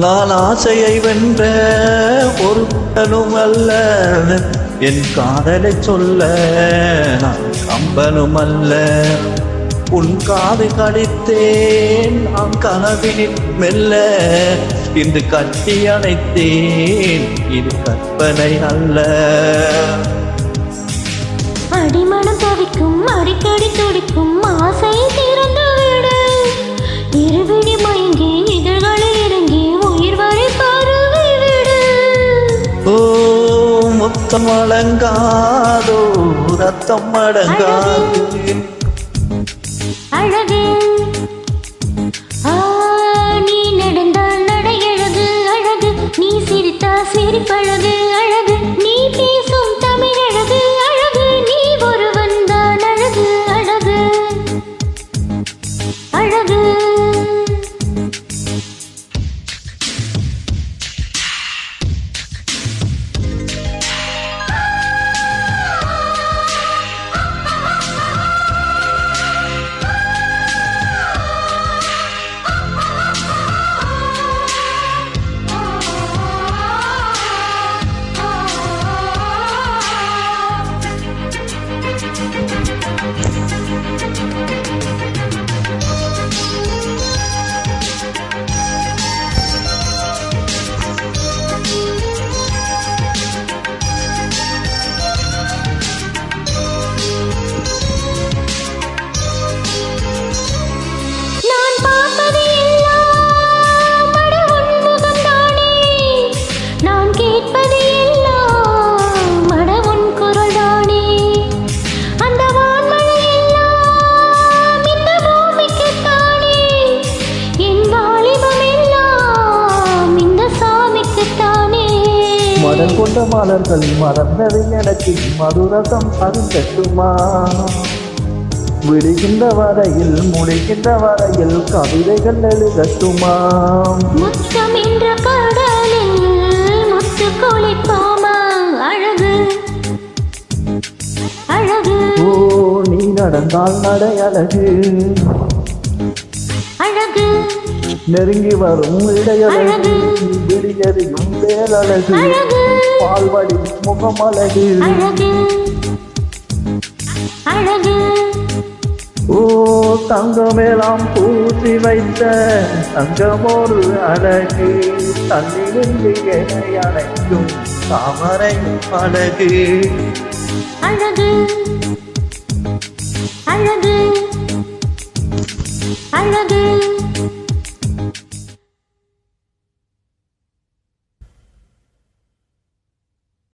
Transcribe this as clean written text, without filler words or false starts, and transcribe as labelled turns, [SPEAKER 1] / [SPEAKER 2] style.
[SPEAKER 1] நான் ஆசையை வென்ற ஒரு கம்பனும் அல்ல, என் காதலை சொல்ல நான் கம்பனும் அல்ல. உன் காது கடித்தேன் நான் கனவினில் மெல்ல, இன்று கட்டி அணைத்தேன் இது கற்பனை அல்ல.
[SPEAKER 2] அடிமனம் தவிக்கும் அடிக்கடி துடிக்கும் ஆசை திறந்து விடு, இருவிடி மயங்கி இதழ்களை இறங்கி உயிர் வரை பருவி விடு.
[SPEAKER 1] ஓ முத்தம் அடங்காதோ ரத்தம் அடங்காது
[SPEAKER 2] அழகு. நீ நடந்தால் நடையழகு அழகு, நீ சிரித்தால் சிரிப்பழகு அழகு, நீ பேசும் தமிழழகு அழகு, நீ ஒருவன் தான் அழகு அழகு அழகு.
[SPEAKER 1] மலர் கொண்ட மலர்கள் மறந்தது எனக்கு மதுரசம் அருந்தட்டுமா, விடுகின்ற வரையில் முடிகின்ற வரையில் கவிதைகள் எழுதட்டுமா.
[SPEAKER 2] முத்தம் என்ற கடலில் முத்து குளிப்போமா அழகு அழகு.
[SPEAKER 1] ஓ நீ நடந்தால் நடை அழகு
[SPEAKER 2] அழகு,
[SPEAKER 1] நெருங்கி வரும் இடையழகு விடியறியும் வேலழகு, பால்வடி முகமழகு
[SPEAKER 2] அழகு அழகு.
[SPEAKER 1] ஓ தங்கமேலாம் பூசி வைத்த தங்கமோடு அழகு, தன்னிலிருந்து என்னை அழைக்கும் தாமரை அழகு
[SPEAKER 2] அழகு அழகு அழகு.